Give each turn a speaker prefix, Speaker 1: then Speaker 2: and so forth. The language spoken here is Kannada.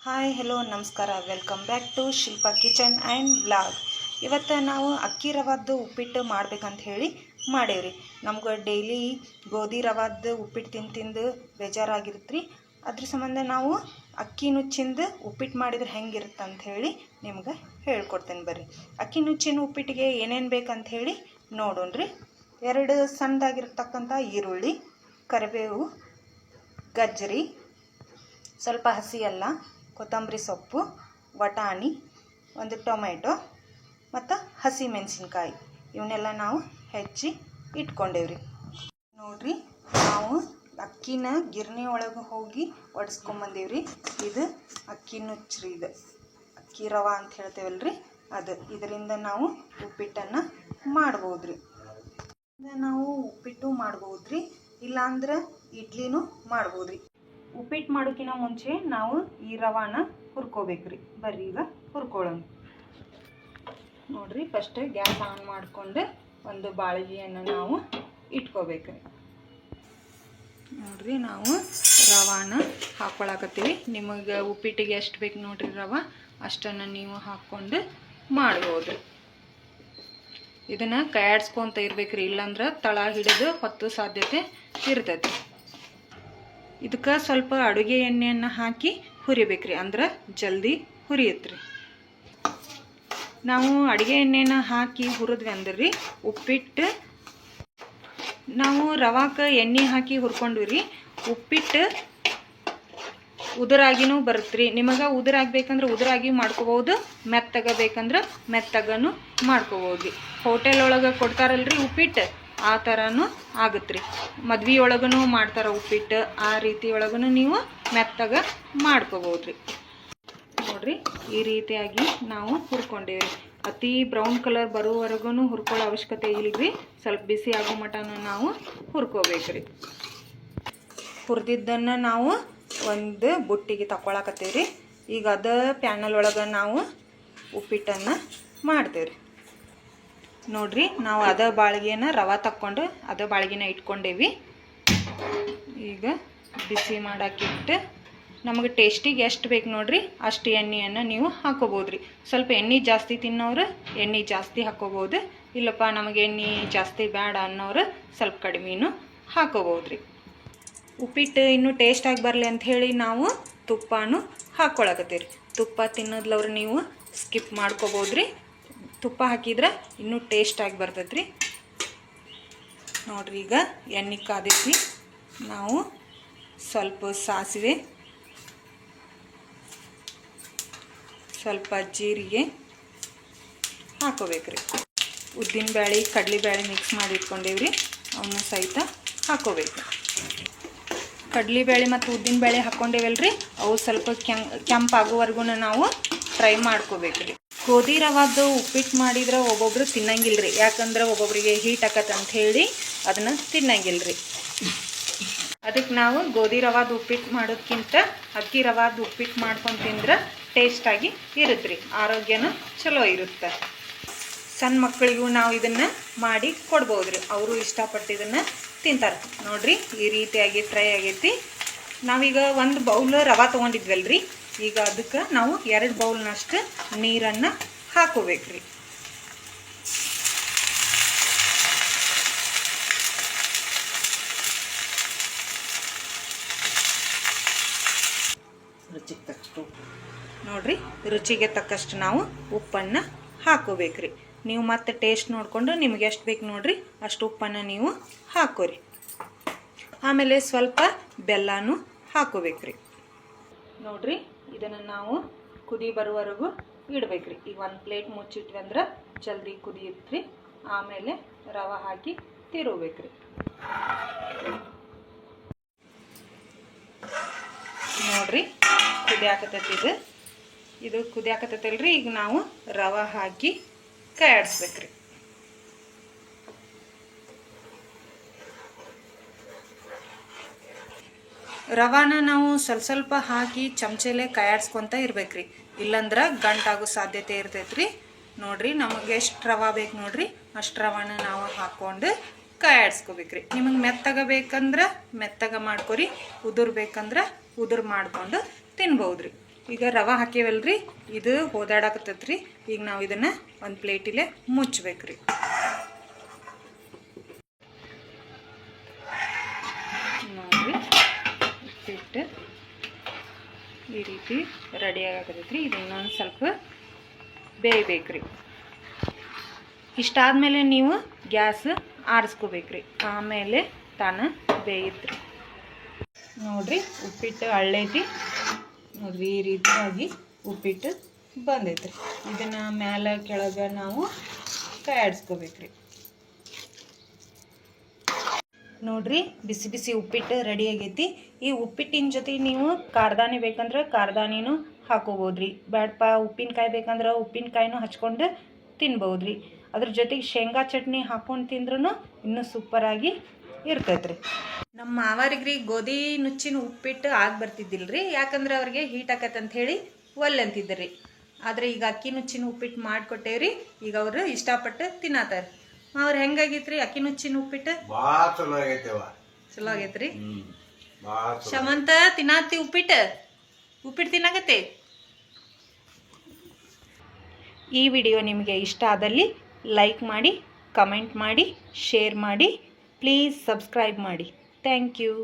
Speaker 1: ಹಾಯ್ ಹೆಲೋ ನಮಸ್ಕಾರ, welcome back to Shilpa kitchen and blog. ಇವತ್ತು ನಾವು ಅಕ್ಕಿ ರವಾದ್ದು ಉಪ್ಪಿಟ್ಟು ಮಾಡ್ಬೇಕಂತ ಹೇಳಿ ಮಾಡೇವ್ರಿ. ನಮ್ಗೆ ಡೈಲಿ ಗೋಧಿ ರವಾದ್ದು ಉಪ್ಪಿಟ್ಟು ತಿಂದು ಬೇಜಾರಾಗಿರುತ್ತೆ ರೀ. ಅದ್ರ ಸಂಬಂಧ ನಾವು ಅಕ್ಕಿ ನುಚ್ಚಿಂದ ಉಪ್ಪಿಟ್ಟು ಮಾಡಿದ್ರೆ ಹೆಂಗಿರುತ್ತೆ ಅಂತ ಹೇಳಿ ನಿಮ್ಗೆ ಹೇಳ್ಕೊಡ್ತೇನೆ ಬರ್ರಿ. ಅಕ್ಕಿ ನುಚ್ಚಿನ ಉಪ್ಪಿಟ್ಟಿಗೆ ಏನೇನು ಬೇಕಂತ ಹೇಳಿ ನೋಡೋಣ್ರಿ. 2 ಸಣ್ಣದಾಗಿರ್ತಕ್ಕಂಥ ಈರುಳ್ಳಿ, ಕರಿಬೇವು, ಗಜ್ಜರಿ, ಸ್ವಲ್ಪ ಹಸಿ ಅಲ್ಲ, ಕೊತ್ತಂಬರಿ ಸೊಪ್ಪು, ಬಟಾಣಿ, ಒಂದು ಟೊಮೆಟೊ ಮತ್ತು ಹಸಿ ಮೆಣಸಿನ್ಕಾಯಿ ಇವನ್ನೆಲ್ಲ ನಾವು ಹೆಚ್ಚಿ ಇಟ್ಕೊಂಡೇವ್ರಿ. ನೋಡ್ರಿ, ನಾವು ಅಕ್ಕಿನ ಗಿರಣಿ ಒಳಗೆ ಹೋಗಿ ಒಡಿಸ್ಕೊಂಬಂದೇವ್ರಿ. ಇದು ಅಕ್ಕಿ ನುಚ್ಚ್ರಿ, ಇದು ಅಕ್ಕಿ ರವೆ ಅಂತ ಹೇಳ್ತೇವಲ್ರಿ ಅದು. ಇದರಿಂದ ನಾವು ಉಪ್ಪಿಟ್ಟನ್ನು ಮಾಡ್ಬೋದ್ರಿ. ನಾವು ಉಪ್ಪಿಟ್ಟು ಮಾಡ್ಬೋದ್ರಿ, ಇಲ್ಲಾಂದ್ರೆ ಇಡ್ಲಿನೂ ಮಾಡ್ಬೋದ್ರಿ. ಉಪ್ಪಿಟ್ಟು ಮಾಡೋಕ್ಕಿಂತ ಮುಂಚೆ ನಾವು ಈ ರವಾನ ಹುರ್ಕೋಬೇಕ್ರಿ. ಬರ್ರಿ ಈಗ ಹುರ್ಕೊಳ್ಳೋಣ. ನೋಡ್ರಿ, ಫಸ್ಟ್ ಗ್ಯಾಸ್ ಆನ್ ಮಾಡಿಕೊಂಡು ಒಂದು ಬಾಳಿಗೆಯನ್ನು ನಾವು ಇಟ್ಕೋಬೇಕ್ರಿ. ನೋಡ್ರಿ, ನಾವು ರವಾನ ಹಾಕ್ಕೊಳಕತ್ತೀವಿ. ನಿಮಗೆ ಉಪ್ಪಿಟ್ಟಿಗೆ ಎಷ್ಟು ಬೇಕು ನೋಡ್ರಿ ರವೆ, ಅಷ್ಟನ್ನು ನೀವು ಹಾಕ್ಕೊಂಡು ಮಾಡ್ಬೋದು. ಇದನ್ನು ಕೈಯಾಡ್ಸ್ಕೊಂತ ಇರ್ಬೇಕ್ರಿ, ಇಲ್ಲಾಂದ್ರೆ ತಳ ಹಿಡಿದು ಹೊತ್ತು ಸಾಧ್ಯತೆ ಇರ್ತೈತಿ. ಇದಕ್ಕೆ ಸ್ವಲ್ಪ ಅಡುಗೆ ಎಣ್ಣೆಯನ್ನು ಹಾಕಿ ಹುರಿಬೇಕ್ರಿ, ಅಂದ್ರೆ ಜಲ್ದಿ ಹುರಿಯುತ್ರಿ. ನಾವು ಅಡುಗೆ ಎಣ್ಣೆನ ಹಾಕಿ ಹುರಿದ್ವಿ ಅಂದ್ರೆ ರೀ ಉಪ್ಪಿಟ್ಟು, ನಾವು ರವಾಕ್ಕೆ ಎಣ್ಣೆ ಹಾಕಿ ಹುರ್ಕೊಂಡ್ವಿ ರೀ, ಉಪ್ಪಿಟ್ಟು ಉದುರಾಗಿನೂ ಬರುತ್ತೆ ರೀ. ನಿಮಗೆ ಉದುರಾಗಬೇಕಂದ್ರೆ ಉದುರಾಗಿ ಮಾಡ್ಕೋಬೋದು, ಮೆತ್ತಗೆ ಬೇಕಂದ್ರೆ ಮೆತ್ತಗನು ಮಾಡ್ಕೋಬೋದು ರೀ. ಹೋಟೆಲ್ ಒಳಗೆ ಕೊಡ್ತಾರಲ್ರಿ ಉಪ್ಪಿಟ್ಟು, ಆ ಥರನೂ ಆಗುತ್ತೆ ರೀ. ಮದ್ವೆ ಒಳಗೂ ಮಾಡ್ತಾರೆ ಉಪ್ಪಿಟ್ಟು, ಆ ರೀತಿ ಒಳಗೂ ನೀವು ಮೆತ್ತಗೆ ಮಾಡ್ಕೋಬೋದು ರೀ. ನೋಡಿರಿ, ಈ ರೀತಿಯಾಗಿ ನಾವು ಹುರ್ಕೊಂಡೇವಿ. ಅತಿ ಬ್ರೌನ್ ಕಲರ್ ಬರೋವರೆಗೂ ಹುರ್ಕೊಳ್ಳೋ ಅವಶ್ಯಕತೆ ಇಲ್ಲರಿ. ಸ್ವಲ್ಪ ಬಿಸಿ ಆಗೋ ಮಟನ ನಾವು ಹುರ್ಕೋಬೇಕ್ರಿ. ಹುರಿದಿದ್ದನ್ನು ನಾವು ಒಂದು ಬುಟ್ಟಿಗೆ ತಗೊಳಕತ್ತೀವಿ ರೀ. ಈಗ ಅದ ಪ್ಯಾನಲ್ ಒಳಗೆ ನಾವು ಉಪ್ಪಿಟ್ಟನ್ನು ಮಾಡ್ತೇವೆ ರೀ. ನೋಡ್ರಿ, ನಾವು ಅದ ಬಾಳಿಗೆನ ರವೆ ತಕ್ಕೊಂಡು ಅದ ಬಾಳಿಗೆನ ಇಟ್ಕೊಂಡೇವಿ. ಈಗ ಬಿಸಿ ಮಾಡೋಕ್ಕಿಟ್ಟು ನಮಗೆ ಟೇಸ್ಟಿಗೆ ಎಷ್ಟು ಬೇಕು ನೋಡ್ರಿ ಅಷ್ಟು ಎಣ್ಣೆಯನ್ನು ನೀವು ಹಾಕೋಬೋದ್ರಿ. ಸ್ವಲ್ಪ ಎಣ್ಣೆ ಜಾಸ್ತಿ ತಿನ್ನೋರು ಎಣ್ಣೆ ಜಾಸ್ತಿ ಹಾಕೋಬೋದು, ಇಲ್ಲಪ್ಪ ನಮಗೆ ಎಣ್ಣೆ ಜಾಸ್ತಿ ಬೇಡ ಅನ್ನೋರು ಸ್ವಲ್ಪ ಕಡಿಮೆನೂ ಹಾಕೋಬೋದ್ರಿ. ಉಪ್ಪಿಟ್ಟು ಇನ್ನೂ ಟೇಸ್ಟಾಗಿ ಬರಲಿ ಅಂಥೇಳಿ ನಾವು ತುಪ್ಪನೂ ಹಾಕ್ಕೊಳಕತ್ತೀವಿ. ತುಪ್ಪ ತಿನ್ನೋದ್ಲವ್ರು ನೀವು ಸ್ಕಿಪ್ ಮಾಡ್ಕೋಬೋದ್ರಿ. ತುಪ್ಪ ಹಾಕಿದ್ರೆ ಇನ್ನೂ ಟೇಸ್ಟಾಗಿ ಬರ್ತೈತೆ ರೀ. ನೋಡ್ರಿ, ಈಗ ಎಣ್ಣೆ ಕಾದೈತಿ. ನಾವು ಸ್ವಲ್ಪ ಸಾಸಿವೆ, ಸ್ವಲ್ಪ ಜೀರಿಗೆ ಹಾಕೋಬೇಕ್ರಿ. ಉದ್ದಿನಬೇಳೆ, ಕಡಲೆಬೇಳೆ ಮಿಕ್ಸ್ ಮಾಡಿ ಇಟ್ಕೊಂಡೇವ್ರಿ, ಅವನ್ನ ಸಹಿತ ಹಾಕೋಬೇಕು. ಕಡಲೆಬೇಳೆ ಮತ್ತು ಉದ್ದಿನಬೇಳೆ ಹಾಕ್ಕೊಂಡೇವಲ್ರಿ, ಅವು ಸ್ವಲ್ಪ ಕೆಂಪಾಗೋವರೆಗೂ ನಾವು ಫ್ರೈ ಮಾಡ್ಕೋಬೇಕ್ರಿ. ಗೋಧಿ ರವಾದ್ದು ಉಪ್ಪಿಟ್ಟು ಮಾಡಿದ್ರೆ ಒಬ್ಬೊಬ್ರು ತಿನ್ನಂಗಿಲ್ಲ ರೀ, ಯಾಕಂದ್ರೆ ಒಬ್ಬೊಬ್ರಿಗೆ ಹೀಟ್ ಆಕತ್ತೆ ಅಂಥೇಳಿ ಅದನ್ನು ತಿನ್ನಂಗಿಲ್ಲ ರೀ. ಅದಕ್ಕೆ ನಾವು ಗೋಧಿ ರವಾದ ಉಪ್ಪಿಟ್ಟು ಮಾಡೋದಕ್ಕಿಂತ ಅಕ್ಕಿ ರವಾದ ಉಪ್ಪಿಟ್ಟು ಮಾಡ್ಕೊಂಡು ತಿಂದ್ರೆ ಟೇಸ್ಟಾಗಿ ಇರುತ್ತೆ ರೀ, ಆರೋಗ್ಯನೂ ಚಲೋ ಇರುತ್ತೆ. ಸಣ್ಣ ಮಕ್ಕಳಿಗೂ ನಾವು ಇದನ್ನು ಮಾಡಿ ಕೊಡ್ಬೋದ್ರಿ, ಅವರು ಇಷ್ಟಪಟ್ಟು ಇದನ್ನು ತಿಂತಾರೆ. ನೋಡಿರಿ, ಈ ರೀತಿಯಾಗಿ ಫ್ರೈ ಆಗೈತಿ. ನಾವೀಗ ಒಂದು ಬೌಲ್ ರವೆ ತೊಗೊಂಡಿದ್ವಲ್ರಿ, ಈಗ ಅದಕ್ಕೆ ನಾವು 2 ಬೌಲ್ನಷ್ಟು ನೀರನ್ನು ಹಾಕೋಬೇಕ್ರಿ. ನೋಡ್ರಿ, ರುಚಿಗೆ ತಕ್ಕಷ್ಟು ನಾವು ಉಪ್ಪನ್ನು ಹಾಕೋಬೇಕ್ರಿ. ನೀವು ಮತ್ತೆ ಟೇಸ್ಟ್ ನೋಡಿಕೊಂಡು ನಿಮಗೆ ಎಷ್ಟು ಬೇಕು ನೋಡ್ರಿ ಅಷ್ಟು ಉಪ್ಪನ್ನು ನೀವು ಹಾಕೋರಿ. ಆಮೇಲೆ ಸ್ವಲ್ಪ ಬೆಲ್ಲನೂ ಹಾಕೋಬೇಕ್ರಿ. ನೋಡ್ರಿ, ಇದನ್ನು ನಾವು ಕುದಿ ಬರುವವರೆಗೂ ಇಡಬೇಕ್ರಿ. ಈಗ ಒಂದು ಪ್ಲೇಟ್ ಮುಚ್ಚಿಟ್ವಿ ಅಂದ್ರೆ ಜಲ್ದಿ ಕುದಿಯುತ್ರಿ. ಆಮೇಲೆ ರವೆ ಹಾಕಿ ತಿರುಗಬೇಕ್ರಿ. ನೋಡ್ರಿ, ಕುದಿಯಾಕತ್ತೈತಿ. ಇದು ಕುದಿಯಾಕತ್ತೈತಲ್ರಿ, ಈಗ ನಾವು ರವೆ ಹಾಕಿ ಕೈ ಆಡಿಸ್ಬೇಕ್ರಿ. ರವಾನ ನಾವು ಸ್ವಲ್ಪ ಹಾಕಿ ಚಮಚೆಲೆ ಕೈಯಾಡ್ಸ್ಕೊತ ಇರ್ಬೇಕ್ರಿ, ಇಲ್ಲಂದ್ರೆ ಗಂಟಾಗೋ ಸಾಧ್ಯತೆ ಇರ್ತೈತ್ರಿ. ನೋಡ್ರಿ, ನಮಗೆ ಎಷ್ಟು ರವೆ ಬೇಕು ನೋಡ್ರಿ ಅಷ್ಟು ರವಾನ ನಾವು ಹಾಕ್ಕೊಂಡು ಕೈಯಾಡ್ಸ್ಕೋಬೇಕ್ರಿ. ನಿಮಗೆ ಮೆತ್ತಗೆ ಬೇಕಂದ್ರೆ ಮೆತ್ತಗೆ ಮಾಡ್ಕೊರಿ, ಉದುರು ಬೇಕಂದ್ರೆ ಉದುರು ಮಾಡ್ಕೊಂಡು ತಿನ್ಬೋದ್ರಿ. ಈಗ ರವೆ ಹಾಕೇವಲ್ರಿ, ಇದು ಹೋದಾಡಕತ್ತೈತ್ರಿ. ಈಗ ನಾವು ಇದನ್ನು ಒಂದು ಪ್ಲೇಟಿಲೆ ಮುಚ್ಚಬೇಕ್ರಿ. ನೋಡಿರಿ, ಉಪ್ಪಿಟ್ಟು ಈ ರೀತಿ ರೆಡಿ ಆಗಕತ್ತೈತ್ರಿ. ಇದು ಇನ್ನೊಂದು ಸ್ವಲ್ಪ ಬೇಯಬೇಕ್ರಿ. ಇಷ್ಟಾದಮೇಲೆ ನೀವು ಗ್ಯಾಸ್ ಆರಿಸ್ಕೋಬೇಕ್ರಿ, ಆಮೇಲೆ ತಾನು ಬೇಯುತ್ರಿ. ನೋಡಿರಿ, ಉಪ್ಪಿಟ್ಟು ಅಳ್ಳೈತಿ ನೋಡ್ರಿ, ಈ ರೀತಿಯಾಗಿ ಉಪ್ಪಿಟ್ಟು ಬಂದೈತ್ರಿ. ಇದನ್ನು ಮ್ಯಾಲೆ ಕೆಳಗೆ ನಾವು ಕೈ ಆಡಿಸ್ಕೋಬೇಕ್ರಿ. ನೋಡ್ರಿ, ಬಿಸಿ ಬಿಸಿ ಉಪ್ಪಿಟ್ಟು ರೆಡಿ ಆಗೈತಿ. ಈ ಉಪ್ಪಿಟ್ಟಿನ ಜೊತೆ ನೀವು ಕಾರ್ದಾನಿ ಬೇಕಂದ್ರೆ ಕಾರ್ದಾನಿನೂ ಹಾಕೋಬೋದ್ರಿ. ಬ್ಯಾಡಪ್ಪ ಉಪ್ಪಿನಕಾಯಿ ಬೇಕಂದ್ರೆ ಉಪ್ಪಿನಕಾಯಿನೂ ಹಚ್ಕೊಂಡು ತಿನ್ಬೋದ್ರಿ. ಅದ್ರ ಜೊತೆಗೆ ಶೇಂಗಾ ಚಟ್ನಿ ಹಾಕ್ಕೊಂಡು ತಿಂದ್ರೂ ಇನ್ನೂ ಸೂಪರಾಗಿ ಇರ್ತೈತ್ರಿ. ನಮ್ಮ ಮಾವರಿಗ್ರಿ ಗೋಧಿ ನುಚ್ಚಿನ ಉಪ್ಪಿಟ್ಟು ಆಗಿ ಬರ್ತಿದ್ದಿಲ್ರಿ, ಯಾಕಂದ್ರೆ ಅವ್ರಿಗೆ ಹೀಟ್ ಆಕೈತೆ ಅಂತ ಹೇಳಿ ಒಲ್ಲೆ ಅಂತಿದ್ರಿ. ಆದರೆ ಈಗ ಅಕ್ಕಿ ನುಚ್ಚಿನ ಉಪ್ಪಿಟ್ಟು ಮಾಡಿಕೊಟ್ಟೇವ್ರಿ. ಈಗ ಅವರು ಇಷ್ಟಪಟ್ಟು ತಿನ್ನತ್ತಾರ. ಅವ್ರು ಹೆಂಗಾಗೈತ್ರಿ ಅಕ್ಕಿ ನುಚ್ಚಿನ ಉಪ್ಪಿಟ್ಟು? ಚಲೋ ಆಗೈತ್ರಿ. ಶಮಂತ ತಿನ್ನಾತಿ ಉಪ್ಪಿಟ್ಟು ತಿನ್ನಾಗತ್ತೆ. ಈ ವಿಡಿಯೋ ನಿಮಗೆ ಇಷ್ಟ ಆದಲ್ಲಿ ಲೈಕ್ ಮಾಡಿ, ಕಮೆಂಟ್ ಮಾಡಿ, ಶೇರ್ ಮಾಡಿ, ಪ್ಲೀಸ್ ಸಬ್ಸ್ಕ್ರೈಬ್ ಮಾಡಿ. Thank you.